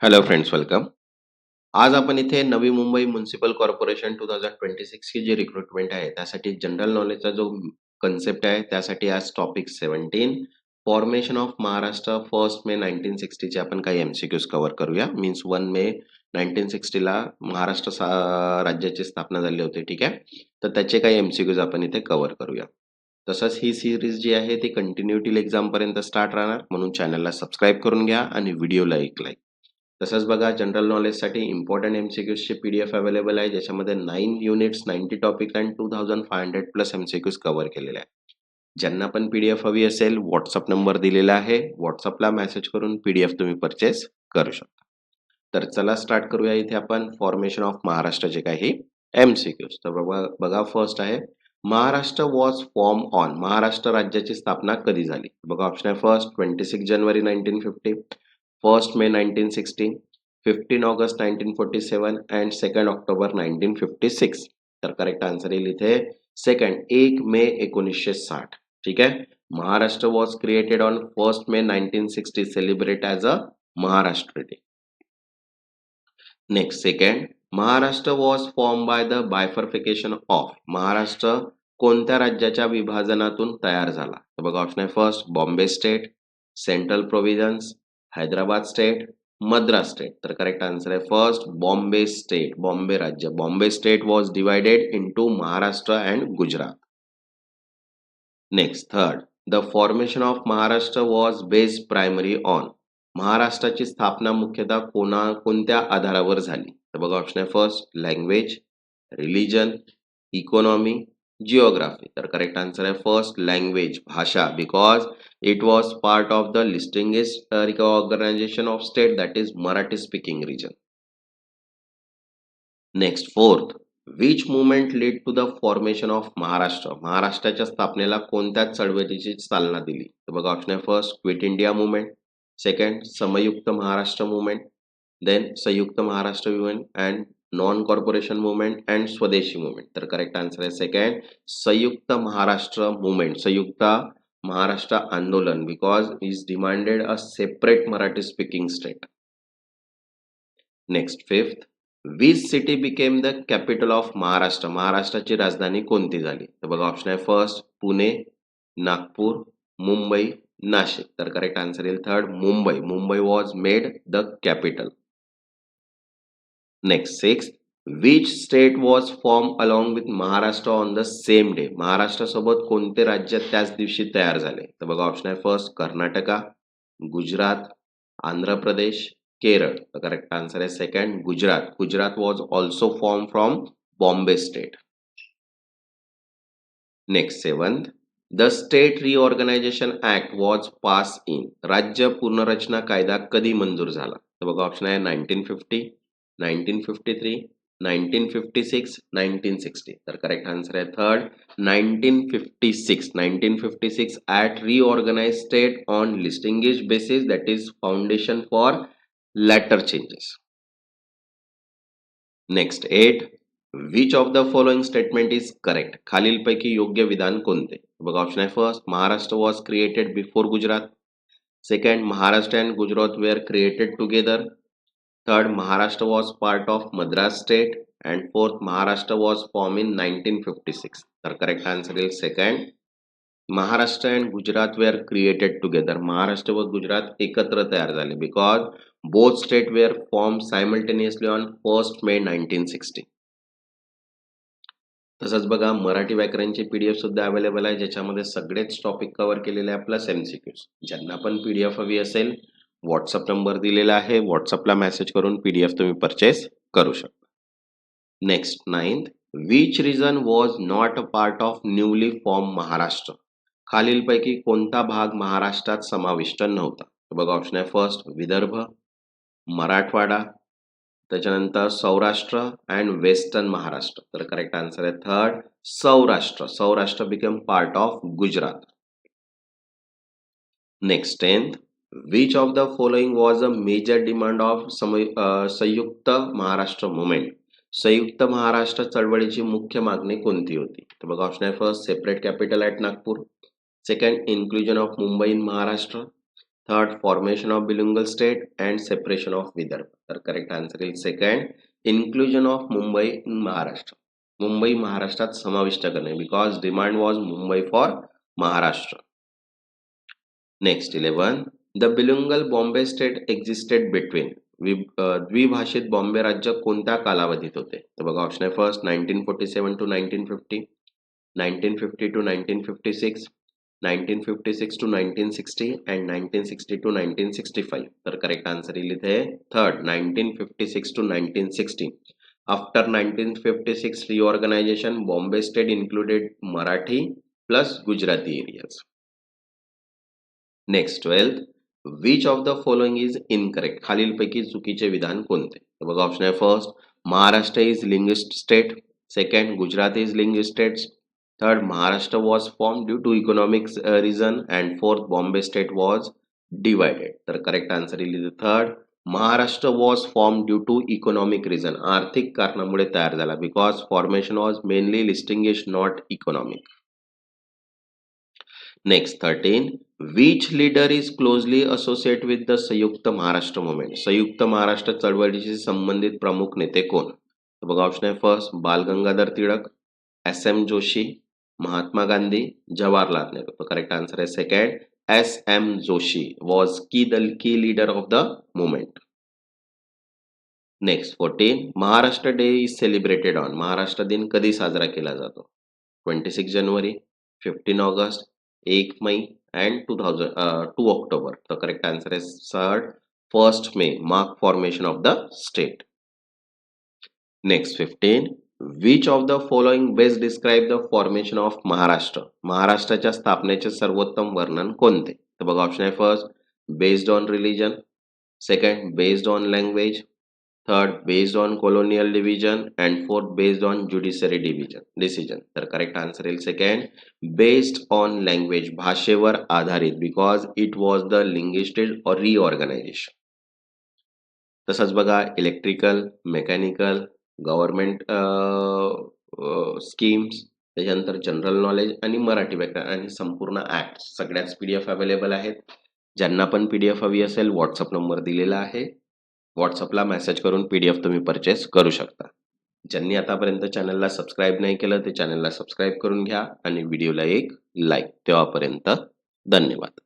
Hello friends, welcome. आज आपण इथे नवी मुंबई म्युनिसिपल कॉर्पोरेशन 2026 ची जी रिक्रुटमेंट आहे त्यासाठी जनरल नॉलेजचा जो कन्सेप्ट आहे त्यासाठी आज topic 17 formation of Maharashtra 1 May 1960 चे आपण काही एमसीक्यूज कव्हर करूया. मीन्स 1 मे 1960 ला महाराष्ट्र राज्याची स्थापना झाली होती. ठीक आहे, तर त्याचे काही एमसीक्यूज आपण इथे कव्हर करूया. तसंच ही सिरीज जी आहे ती कंटिन्युटी एक्झाम पर्यंत स्टार्ट राहणार, म्हणून चॅनलला सबस्क्राईब करून घ्या आणि व्हिडिओला एक लाईक. तसंच बघा, जनरल नॉलेजसाठी इम्पॉर्टंट एमसीक्यूजची पीडीएफ अवेलेबल आहे, ज्याच्यामध्ये 9 units 90 topic and 2500 plus MCQs cover केलेले आहे. ज्यांना पण पीडीएफ हवी असेल, व्हॉट्सअप नंबर दिलेला आहे, व्हॉट्सअपला मेसेज करून पीडीएफ तुम्ही परचेस करू शकता. तर चला स्टार्ट करूया. इथे आपण फॉर्मेशन ऑफ महाराष्ट्राचे काही एमसीक्यूज. तर बघा फर्स्ट आहे, Maharashtra was form on. Maharashtra राज्याची स्थापना कधी झाली? बघा ऑप्शन आहे first 26 January 1950, 1 May 1960, 15 August 1947 and 2 October 1956. तर करेक्ट आन्सर येईल इथे सेकंड, 1 मे 1960. ठीक आहे, Maharashtra was created on 1 May 1960, celebrate as a Maharashtra day. Next second, Maharashtra was form by the bifurcation of. Maharashtra कोणत्या राज्याच्या विभाजनातून तयार झाला? तर बघा ऑप्शन आहे first Bombay state, central provinces, Hyderabad state, Madras state. तर करेक्ट आन्सर आहे फर्स्ट बॉम्बे स्टेट, बॉम्बे राज्य. Bombay state was divided into Maharashtra and Gujarat. Next third, the formation of Maharashtra was based primary on. महाराष्ट्राची स्थापना मुख्यतः कोणत्या आधारावर झाली? तर बघा ऑप्शन आहे first language, religion, economy, geography. तर करेक्ट आन्सर आहे फर्स्ट लँग्वेज, भाषा, because it was part of the linguistic organisation of state, that is Marathi speaking region. Next fourth, which movement lead to the formation of Maharashtra. महाराष्ट्राच्या स्थापनेला कोणत्या चळवळीची चालना दिली? तर बघा ऑप्शन आहे first quit India movement, second संयुक्त महाराष्ट्र मुवमेंट, देन संयुक्त Maharashtra movement and non corporation movement and स्वदेशी मुवमेंट. तर करेक्ट आन्सर आहे सेकंड संयुक्त महाराष्ट्र मुवमेंट, संयुक्त महाराष्ट्र आंदोलन, because is demanded a separate Marathi speaking state. Next fifth, which city became the capital of Maharashtra. महाराष्ट्राची राजधानी कोणती झाली? तर बघा ऑप्शन आहे फर्स्ट पुणे, नागपूर, मुंबई, नाशिक. तर करेक्ट आन्सर येईल third Mumbai. Mumbai was made the capital. Next six, which state was form along with Maharashtra on the same day. महाराष्ट्रासोबत कोणते राज्य त्याच दिवशी तयार झाले? तर बघा ऑप्शन आहे first Karnataka, Gujarat, Andhra Pradesh, Kerala. The correct answer आहे second Gujarat. Gujarat was also form from Bombay state. Next seventh, the state reorganisation act was pass in. राज्य पुनर्रचना कायदा कधी मंजूर झाला? तर बघा ऑप्शन आहे 1950, 1953, 1956, 1960. तर करेक्ट आन्सर आहे third 1956. 1956 at reorganise state on linguistic basis, that is foundation for later changes. Next 8, which of the following statement is correct. खालीलपैकी योग्य विधान कोणते? बघा ऑप्शन आहे first Maharashtra was created before Gujarat, second Maharashtra and Gujarat were created together, third Maharashtra was part of Madras state and fourth Maharashtra was form in 1956. तर correct answer is second Maharashtra and Gujarat were created together. Maharashtra व गुजरात एकत्र तयार झाले because both state were form simultaneously on 1 May 1960. तसंच बघा मराठी व्याकरणची PDF सुद्धा available आहे, ज्याच्यामध्ये सगळेच टॉपिक कव्हर केलेले आहे प्लस एमसीक्यूज. ज्यांना पण पीडीएफ हवी असेल, व्हॉट्सअप नंबर दिलेला आहे, व्हॉट्सअपला मेसेज करून पीडीएफ तुम्ही परचेस करू शकता. Next 9th, which region was not a part of newly form Maharashtra. खालीलपैकी कोणता भाग महाराष्ट्रात समाविष्ट नव्हता? बघा ऑप्शन आहे फर्स्ट विदर्भ, मराठवाडा, त्याच्यानंतर सौराष्ट्र अँड वेस्टर्न महाराष्ट्र. तर करेक्ट आन्सर आहे third Saurashtra. Saurashtra become part of Gujarat. Next 10th, which of the following was a major demand of Samyukta Maharashtra movement. संयुक्त महाराष्ट्र चळवळीची मुख्य मागणी कोणती होती? तर बघा ऑप्शन आहे first separate capital at Nagpur, second inclusion of Mumbai in Maharashtra, third formation of bilingual state and separation of Vidarbha. तर करेक्ट आन्सर येईल second, inclusion of Mumbai in Maharashtra. Mumbai महाराष्ट्रात समाविष्ट करणे, because demand was Mumbai for Maharashtra. Next 11, the bilingual Bombay state existed between. द्विभाषित बॉम्बे राज्य कोणत्या कालावधीत होते? तर बघा ऑप्शन आहे first 1947 to 1950, 1950 to 1956, 1956 to 1960 and 1960 to 1965. तर करेक्ट आन्सर येईल इथे third 1956 to 1960. After 1956 reorganisation Bombay state included Marathi plus Gujarati areas. Next 12th, which of the following is incorrect. खालीलपैकी चुकीचे विधान कोणते? तर बघा ऑप्शन आहे first, Maharashtra is linguist state. Second, Gujarat is linguist states. Third, Maharashtra was form due to economic reason. And fourth, Bombay state was divided. तर correct answer येईल third, Maharashtra was form due to economic reason. आर्थिक कारणामुळे तयार झाला, बिकॉज फॉर्मेशन वॉज मेनली लिस्टिंगिश, not economic. Next 13, which leader is closely associate with the Samyukta Maharashtra movement. संयुक्त महाराष्ट्र चळवळीशी संबंधित प्रमुख नेते कोण? तर बघा ऑप्शन आहे first, Bal Gangadhar Tilak, S M Joshi, Mahatma Gandhi, Jawaharlal Nehru. तर करेक्ट आन्सर आहे second, S M Joshi was key leader of the movement. Next 14, Maharashtra day is celebrated on. Maharashtra दिन कधी साजरा केला जातो? 26 जानेवारी, 15 ऑगस्ट, 1 मई अँड 2 ऑक्टोबर. तर करेक्ट आन्सर आहे third, 1 May, mark formation of the state. Next 15, which of the following best describe the formation of Maharashtra. महाराष्ट्राच्या स्थापनेचे सर्वोत्तम वर्णन कोणते? तर बघा ऑप्शन आहे first, based on religion. Second, based on language. Third, based on colonial division. and fourth, based on judiciary decision. तर correct answer येईल सेकंड, बेस्ड ऑन लँग्वेज, भाषेवर आधारित, because it was the linguistic और reorganisation. तसंच बघा electrical, mechanical, government schemes, त्याच्यानंतर general knowledge आणि मराठी व्याकरण आणि संपूर्ण ऍक्ट सगळ्याच पीडीएफ अवेलेबल आहेत. ज्यांना पण पीडीएफ हवी असेल व्हॉट्सअप नंबर दिलेला आहे, व्हॉट्सअपला मेसेज करून पीडीएफ तुम्ही परचेस करू शकता. ज्यांनी आतापर्यंत चॅनलला सबस्क्राईब नाही केलं ते चॅनलला सबस्क्राईब करून घ्या आणि व्हिडिओला एक लाईक. तेव्हापर्यंत धन्यवाद.